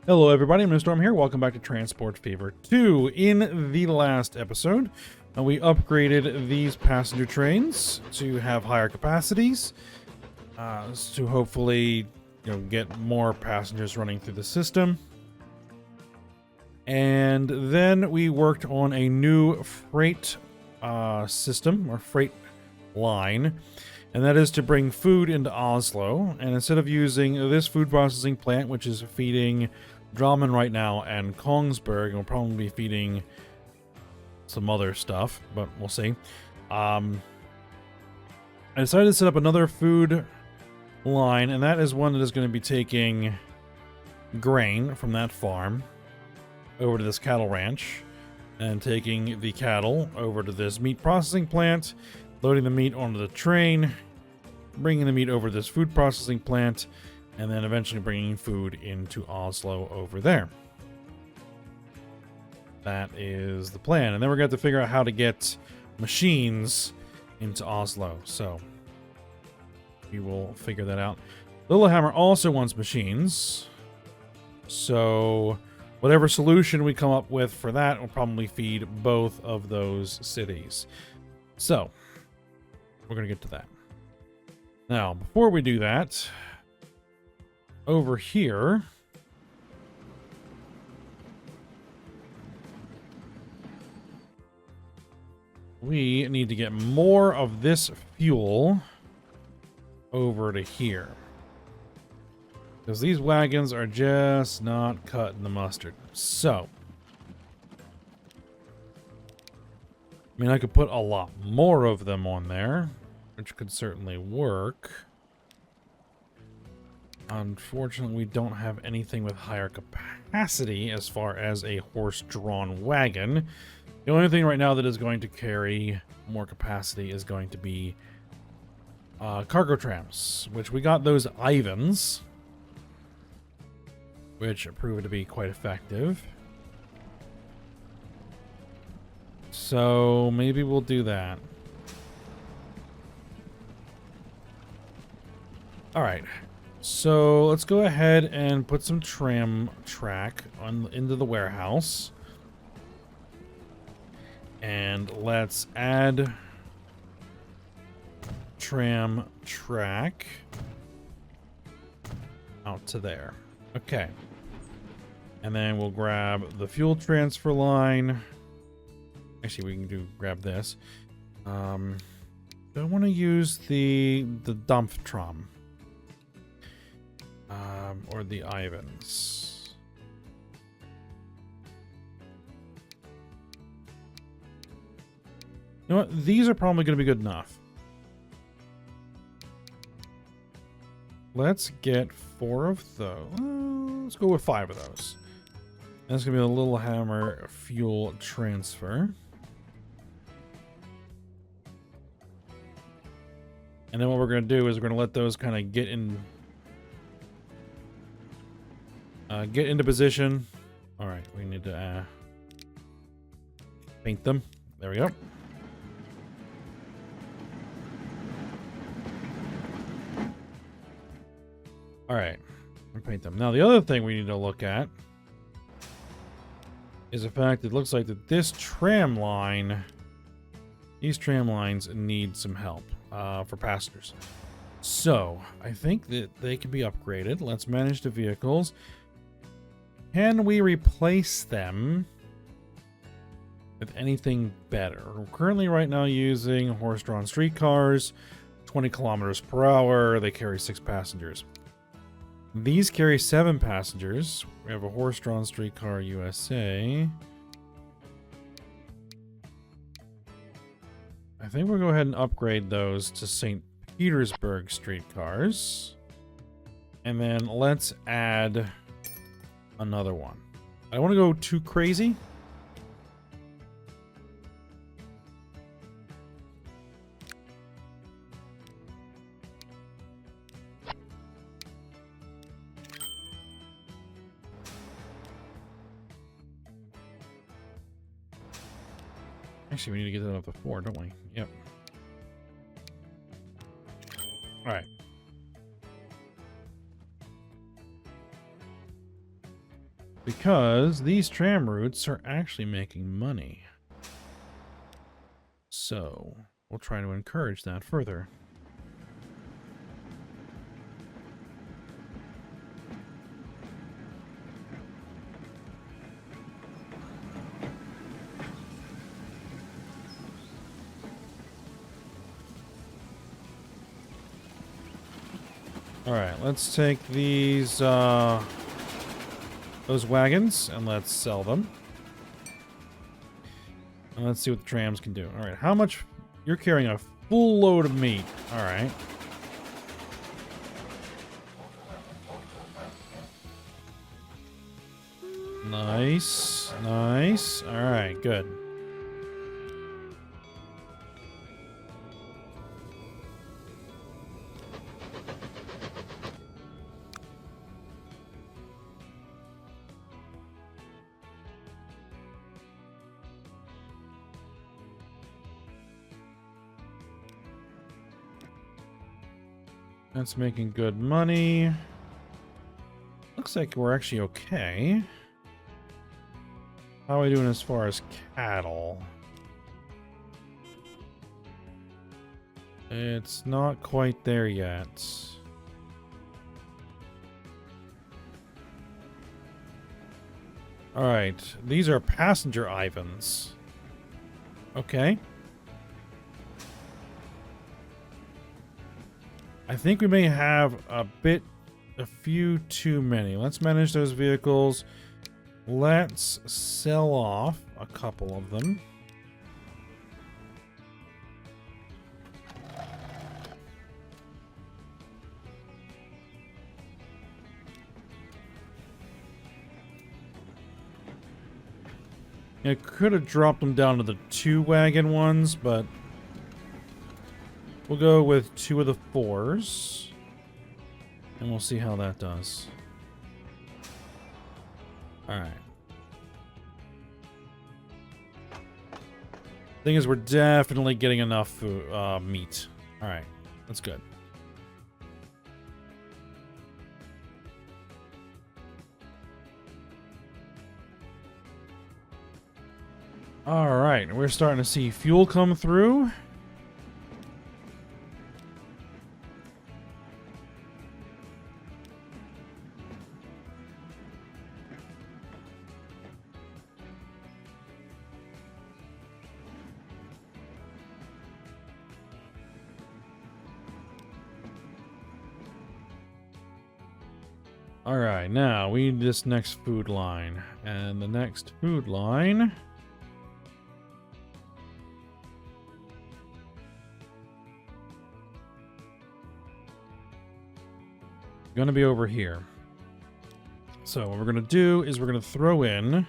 Hello everybody, I'm Storm here. Welcome back to Transport Fever 2. In the last episode, we upgraded these passenger trains to have higher capacities, to hopefully, get more passengers running through the system. And then we worked on a new freight system, or freight line, and that is to bring food into Oslo. And instead of using this food processing plant, which is feeding Drammen right now and Kongsberg, and we'll probably be feeding some other stuff, but we'll see. I decided to set up another food line, and that is one that is going to be taking grain from that farm over to this cattle ranch, and taking the cattle over to this meat processing plant, loading the meat onto the train, bringing the meat over to this food processing plant, and then eventually bringing food into Oslo over there. That is the plan. And then we're going to have to figure out how to get machines into Oslo. So we will figure that out. Lillehammer also wants machines. So whatever solution we come up with for that will probably feed both of those cities. So we're going to get to that. Now, before we do that, over here, we need to get more of this fuel over to here, because these wagons are just not cutting the mustard. So, I mean, I could put a lot more of them on there, which could certainly work. Unfortunately, we don't have anything with higher capacity as far as a horse-drawn wagon. The only thing right now that is going to carry more capacity is going to be cargo trams, which we got those Ivans, which proved to be quite effective. So maybe we'll do that. All right. So let's go ahead and put some tram track into the warehouse. And let's add tram track out to there. Okay. And then we'll grab the fuel transfer line. Actually, we can grab this. I want to use the dump tram. Or the Ivans. You know what? These are probably going to be good enough. Let's get 4 of those. Let's go with 5 of those. That's going to be a Lillehammer fuel transfer. And then what we're going to do is we're going to let those kind of get into position. All right, we need to paint them. There we go. All right, paint them. Now, the other thing we need to look at is the fact that it looks like that this tram line, these tram lines need some help for passengers. So I think that they can be upgraded. Let's manage the vehicles. Can we replace them with anything better? We're currently right now using horse-drawn streetcars, 20 kilometers per hour. They carry 6 passengers. These carry 7 passengers. We have a horse-drawn streetcar USA. I think we'll go ahead and upgrade those to St. Petersburg streetcars. And then let's add another one. I don't want to go too crazy. Actually, we need to get that up to 4, don't we? Yep. All right. Because these tram routes are actually making money. So, we'll try to encourage that further. Alright, let's take these, those wagons, and let's sell them. And let's see what the trams can do. Alright, how much... You're carrying a full load of meat. Alright. Nice. Nice. Alright, good. That's making good money. Looks like we're actually okay. How are we doing as far as cattle? It's not quite there yet. Alright, these are passenger Ivans. Okay. I think we may have a few too many. Let's manage those vehicles. Let's sell off a couple of them. I could have dropped them down to the 2-wagon ones, but we'll go with 2 of the 4s. And we'll see how that does. Alright. Thing is, we're definitely getting enough food, meat. Alright, that's good. Alright, we're starting to see fuel come through. Alright, now we need this next food line. And the next food line... gonna be over here. So what we're gonna do is we're gonna throw in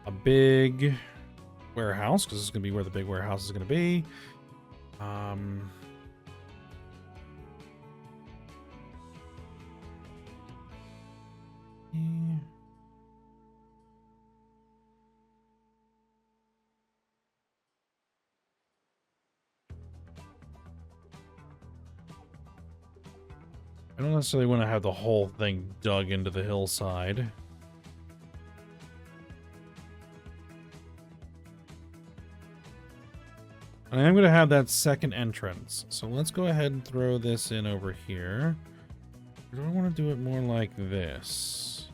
a big warehouse, because this is gonna be where the big warehouse is gonna be. I don't necessarily want to have the whole thing dug into the hillside. And I am going to have that second entrance. So let's go ahead and throw this in over here. Or do I want to do it more like this?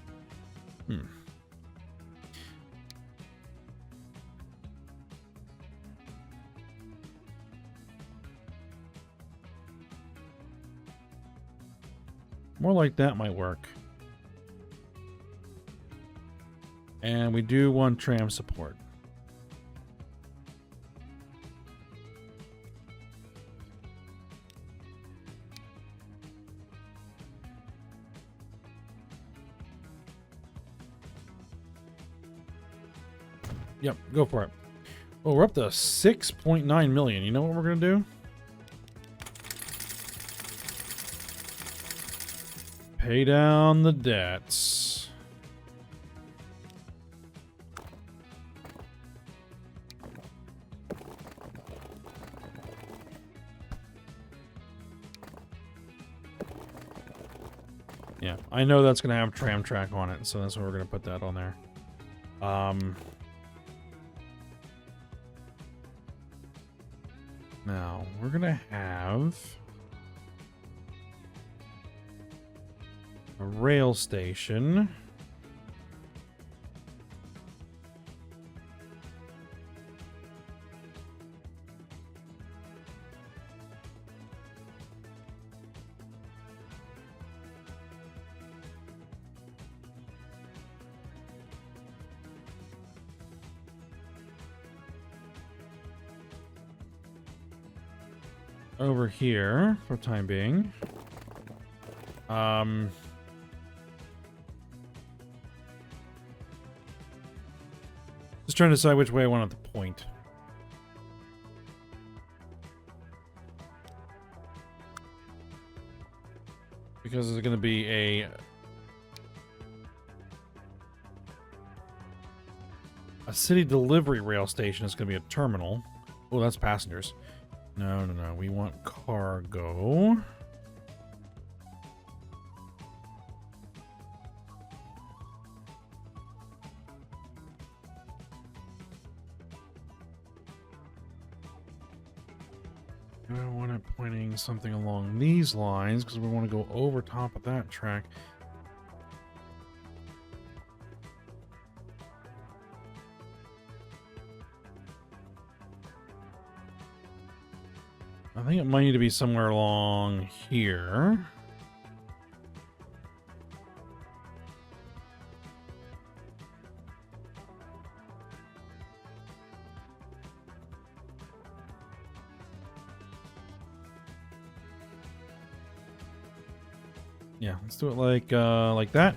More like that might work. And we do want tram support. Yep, go for it. Oh, we're up to 6.9 million. You know what we're going to do? Pay down the debts. Yeah, I know that's going to have tram track on it, so that's why we're going to put that on there. Now, we're going to have a rail station. Over here for time being. Just trying to decide which way I want it to point. Because there's going to be a city delivery rail station. It's going to be a terminal. Oh, that's passengers. No, no, no. We want cargo. I want it pointing something along these lines because we want to go over top of that track. I think it might need to be somewhere along here. Yeah, let's do it like that.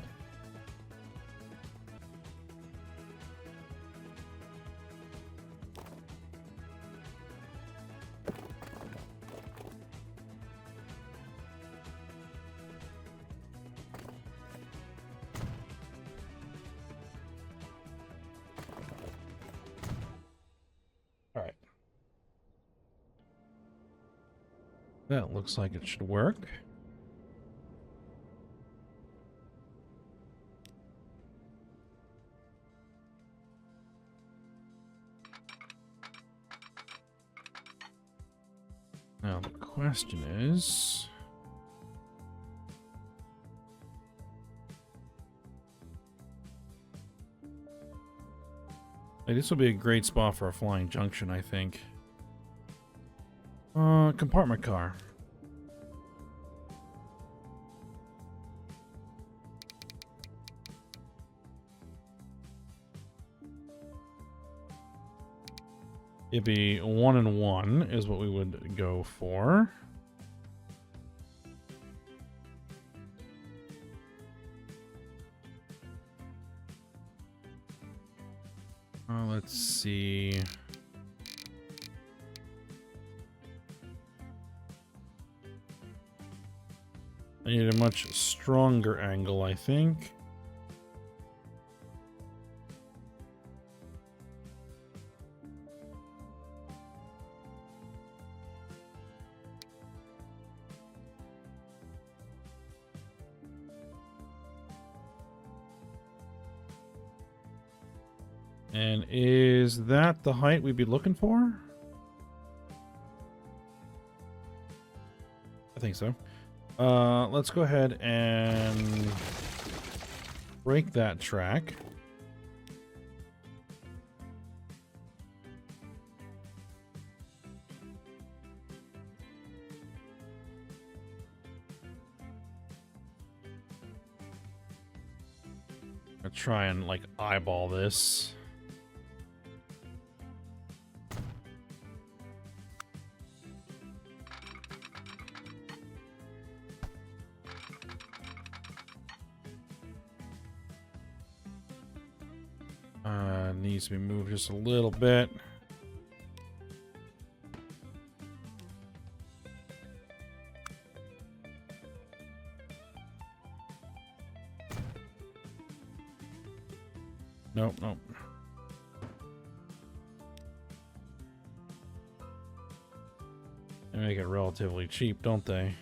All right. That looks like it should work. Now the question is, hey, this will be a great spot for a flying junction, I think. Compartment car. It'd be 1 and 1 is what we would go for. Let's see. I need a much stronger angle, I think. And is that the height we'd be looking for? I think so. Let's go ahead and break that track. I'll try and like eyeball this. Needs to be moved just a little bit. Nope, nope. They make it relatively cheap, don't they?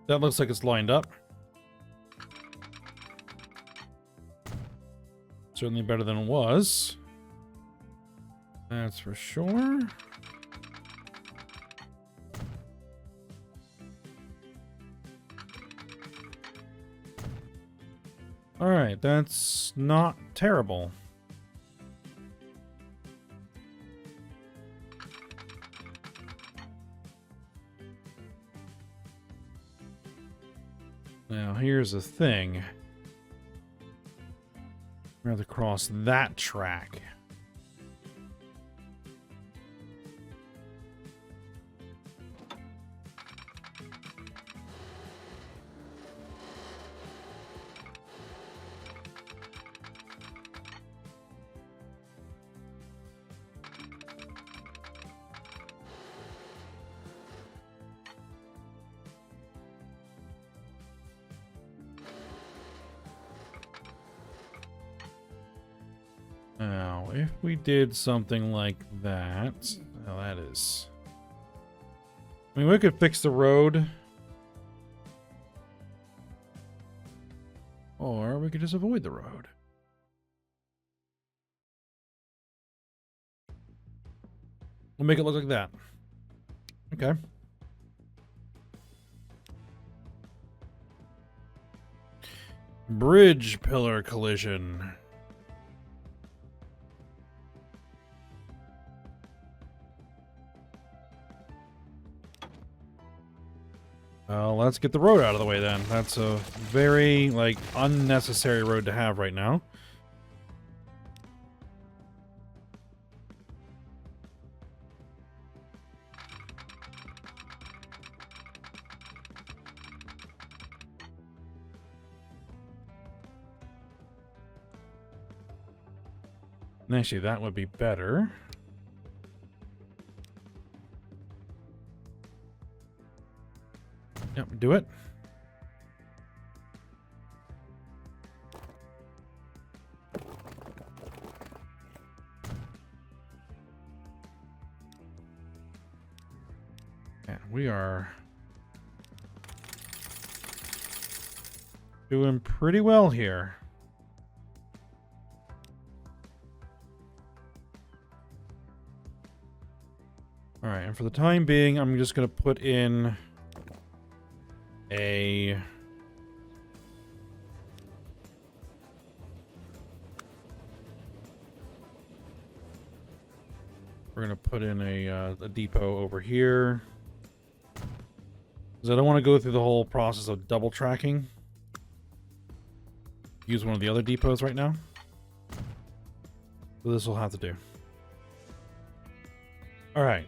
That looks like it's lined up. Certainly better than it was. That's for sure. All right, that's not terrible. Now, here's the thing. We have to cross that track. Now, if we did something like that, now that is... I mean, we could fix the road. Or we could just avoid the road. We'll make it look like that. Okay. Bridge pillar collision. Let's get the road out of the way then. That's a very, like, unnecessary road to have right now. And actually, that would be better. Yep, do it. Yeah, we are doing pretty well here. All right, and for the time being, I'm just going to put in a... We're going to put in a depot over here. Because I don't want to go through the whole process of double tracking. Use one of the other depots right now. So this will have to do. All right.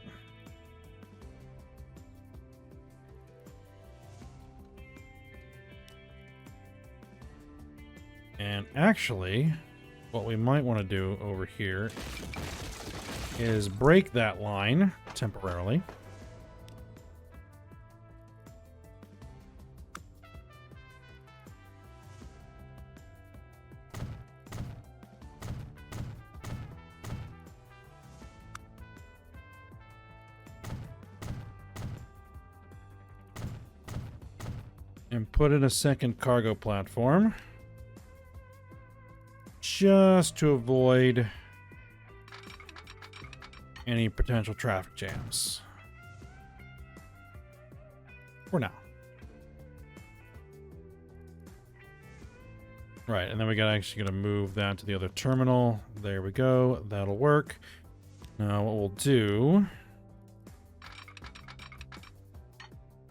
And actually, what we might want to do over here is break that line temporarily. And put in a second cargo platform. Just to avoid any potential traffic jams. For now. Right, and then we got actually gonna move that to the other terminal. There we go. That'll work. Now what we'll do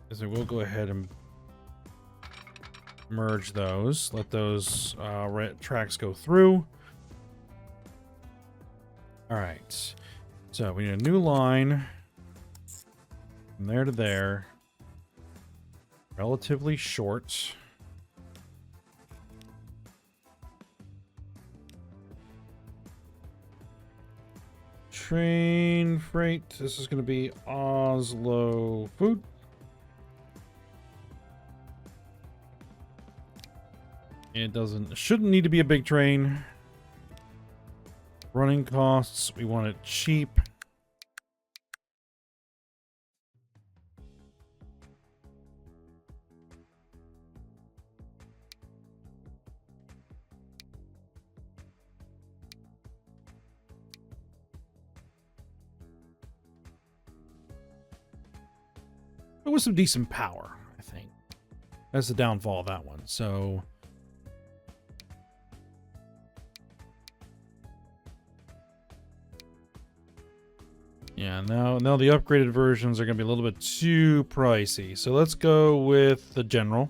is we'll go ahead and merge those. Let those tracks go through. All right. So we need a new line from there to there. Relatively short. Train freight. This is going to be Oslo food. It shouldn't need to be a big train. Running costs, we want it cheap. It was some decent power, I think. That's the downfall of that one. So yeah, now the upgraded versions are going to be a little bit too pricey. So let's go with the general.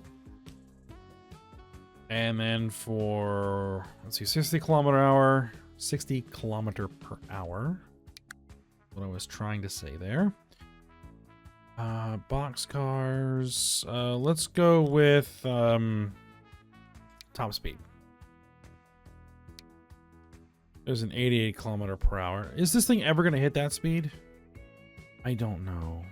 And then for, let's see, 60 kilometer hour, 60 kilometer per hour. What I was trying to say there. Box cars. Let's go with top speed. There's an 88 kilometer per hour. Is this thing ever going to hit that speed? I don't know.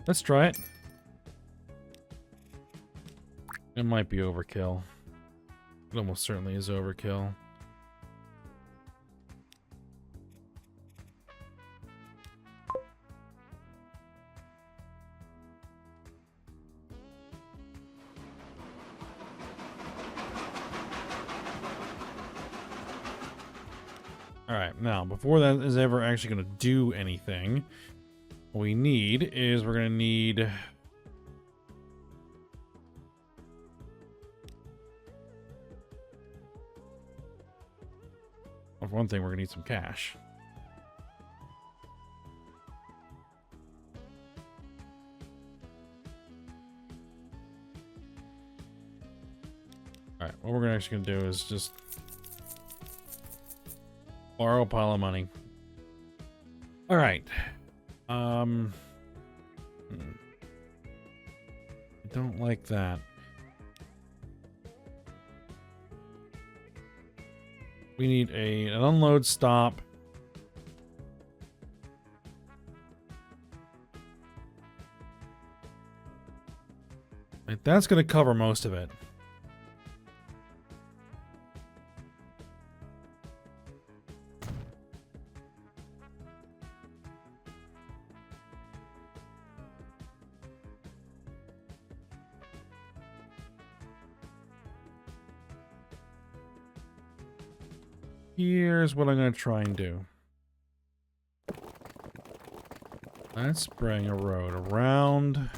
Let's try it. It might be overkill. It almost certainly is overkill. Alright, now, before that is ever actually going to do anything, what we need is we're going to need... Well, for one thing, we're going to need some cash. Alright, what we're actually going to do is just borrow a pile of money. Alright. I don't like that. We need an unload stop. Like, that's going to cover most of it. Here's what I'm going to try and do. Let's bring a road around.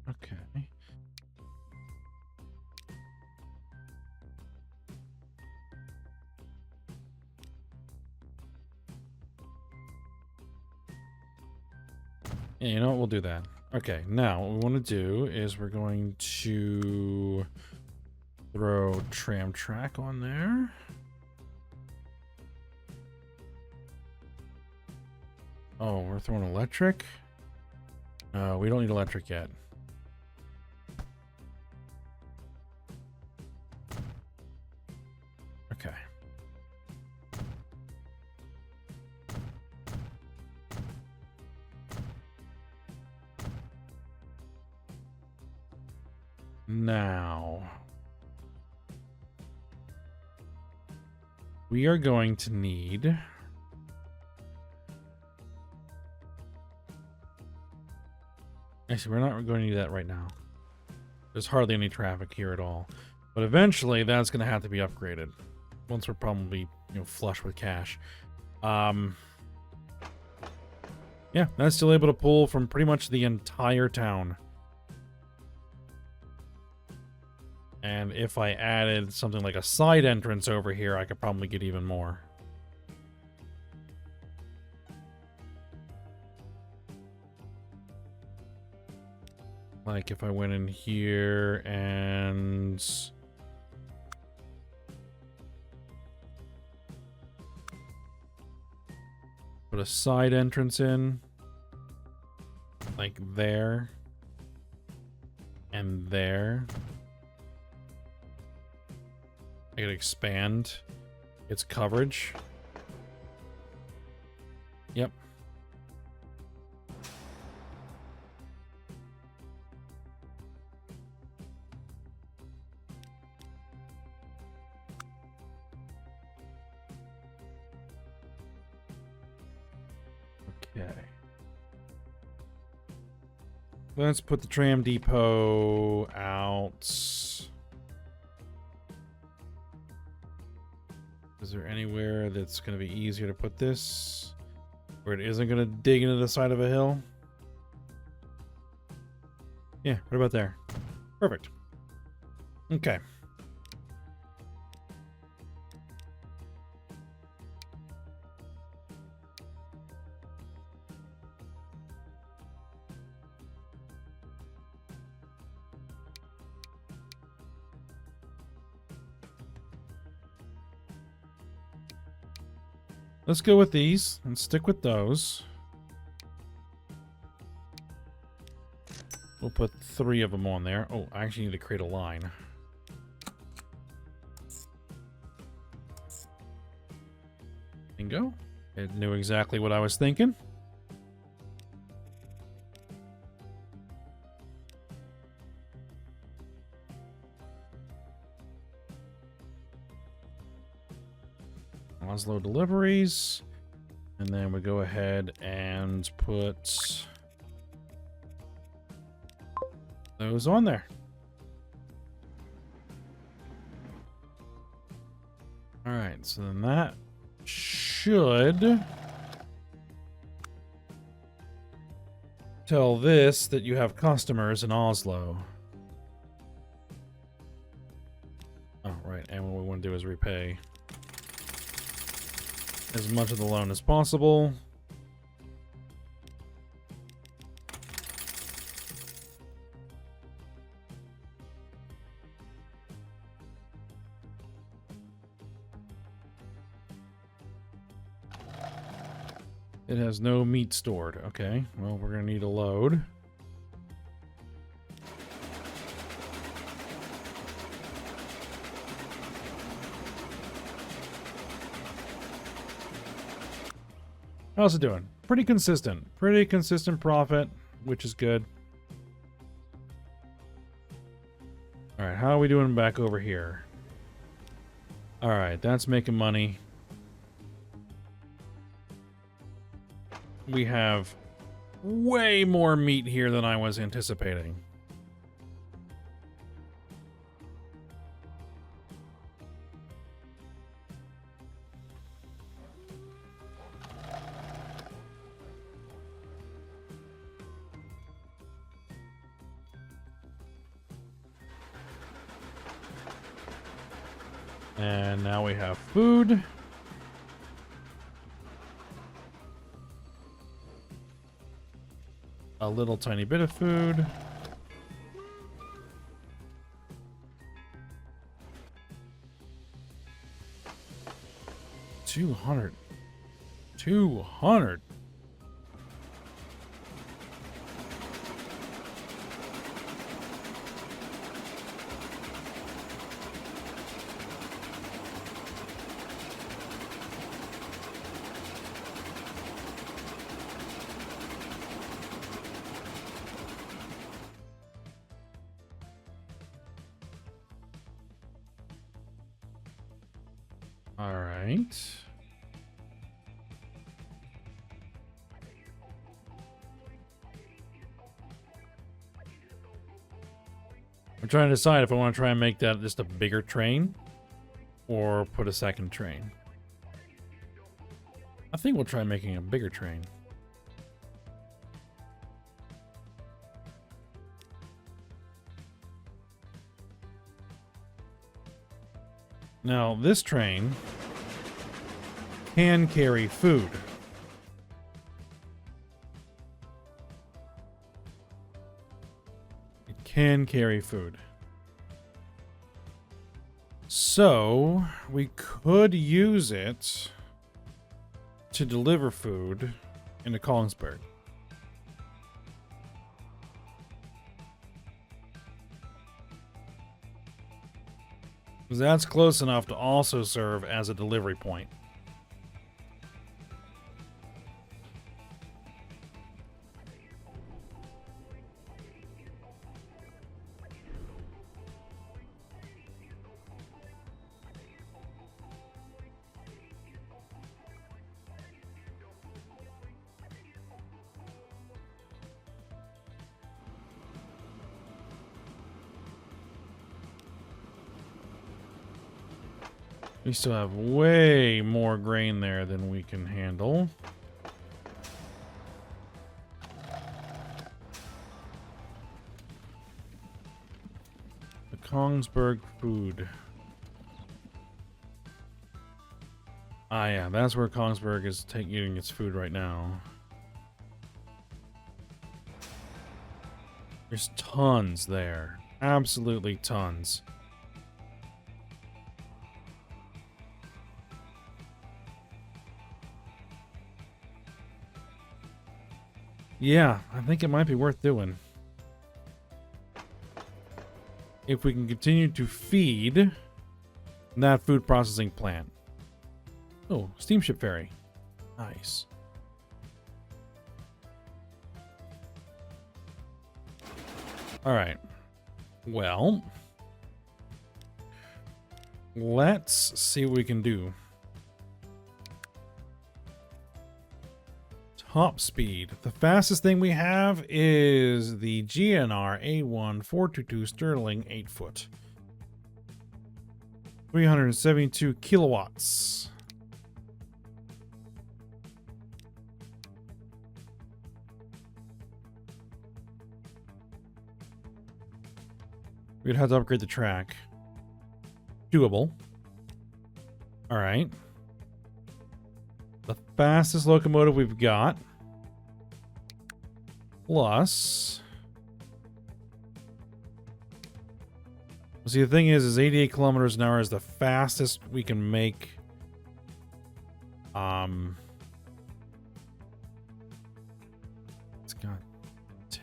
Okay. Yeah, you know what? We'll do that. Okay, now what we want to do is we're going to throw tram track on there. Oh, we're throwing electric? We don't need electric yet. Okay. Now, we are going to need... Actually, we're not going to do that right now. There's hardly any traffic here at all. But eventually, that's going to have to be upgraded. Once we're probably, flush with cash. Yeah, that's still able to pull from pretty much the entire town. And if I added something like a side entrance over here, I could probably get even more. Like if I went in here and... put a side entrance in. Like there. And there. I could expand its coverage. Yep. Okay. Let's put the tram depot out. Is there anywhere that's going to be easier to put this? Where it isn't going to dig into the side of a hill? Yeah, what about there? Perfect. Okay. Let's go with these and stick with those. We'll put 3 of them on there. Oh, I actually need to create a line. Bingo. It knew exactly what I was thinking. Oslo Deliveries. And then we go ahead and put those on there. All right, so then that should tell this that you have customers in Oslo. Oh, right, and what we want to do is repay as much of the loan as possible. It has no meat stored. Okay, well, we're going to need a load. How's it doing? Pretty consistent. Pretty consistent profit, which is good. Alright, how are we doing back over here? Alright, that's making money. We have way more meat here than I was anticipating. And now we have food. A little tiny bit of food. $200. All right. I'm trying to decide if I want to try and make that just a bigger train or put a second train. I think we'll try making a bigger train. Now, this train can carry food. It can carry food. So, we could use it to deliver food into Collinsburg. 'Cause that's close enough to also serve as a delivery point. We still have way more grain there than we can handle. The Kongsberg food. Ah, yeah, that's where Kongsberg is getting its food right now. There's tons there. Absolutely tons. Yeah, I think it might be worth doing. If we can continue to feed that food processing plant. Oh, steamship ferry. Nice. All right. Well, let's see what we can do. Top speed. The fastest thing we have is the GNR A1 422 Sterling 8-foot. 372 kilowatts. We'd have to upgrade the track. Doable. All right. The fastest locomotive we've got. Plus. See, the thing is 88 kilometers an hour is the fastest we can make. It's got 10.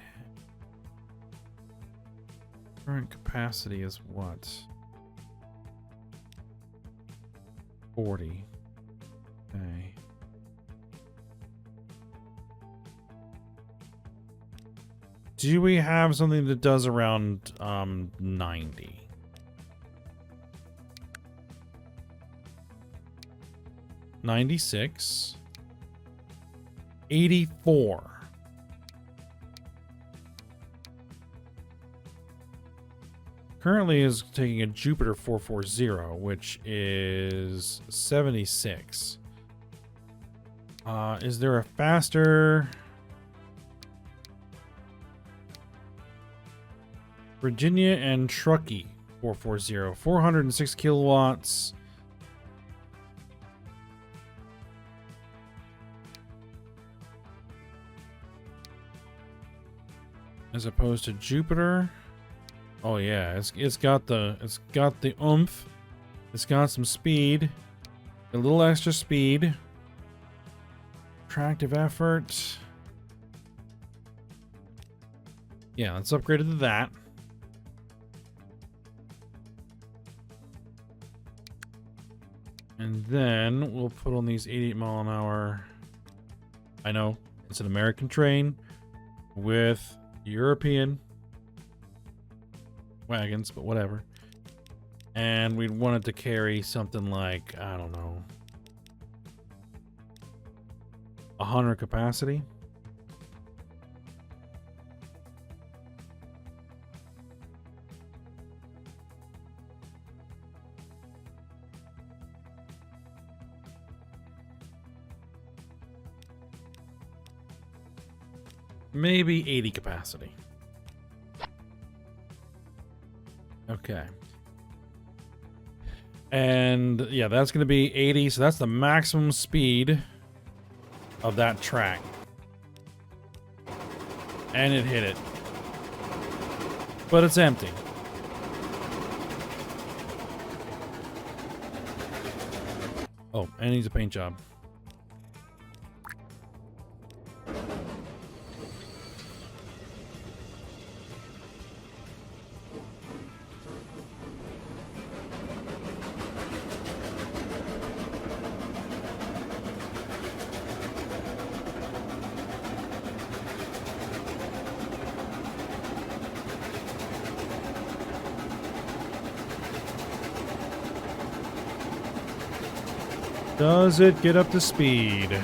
Current capacity is what? 40. Okay. Do we have something that does around 90? 96. 84. Currently is taking a Jupiter 440, which is 76. Is there a faster... Virginia and Truckee 440, 406 kilowatts. As opposed to Jupiter. Oh yeah, it's got the oomph. It's got some speed. A little extra speed. Attractive effort. Yeah, let's upgrade it to that. And then we'll put on these 88 mile an hour. I know, it's an American train with European wagons, but whatever. And we'd want it to carry something like, I don't know, 100 capacity. Maybe 80 capacity. Okay. And yeah, that's going to be 80. So that's the maximum speed of that track. And it hit it. But it's empty. Oh, and it needs a paint job. Does it get up to speed?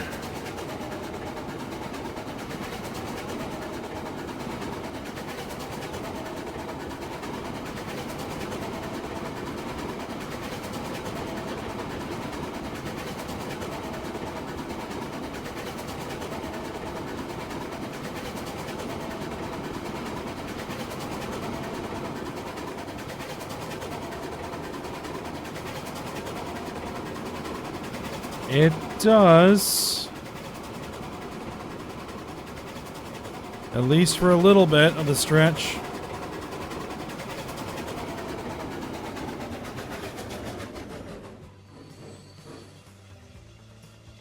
It does. At least for a little bit of the stretch.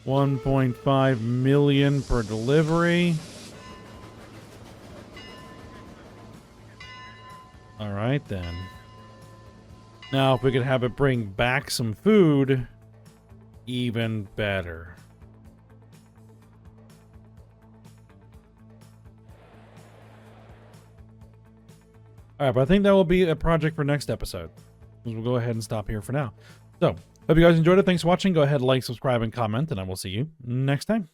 $1.5 million per delivery. All right, then. Now, if we could have it bring back some food, even better. All right, but I think that will be a project for next episode. We'll go ahead and stop here for now. So, hope you guys enjoyed it. Thanks for watching. Go ahead, like, subscribe, and comment, and I will see you next time.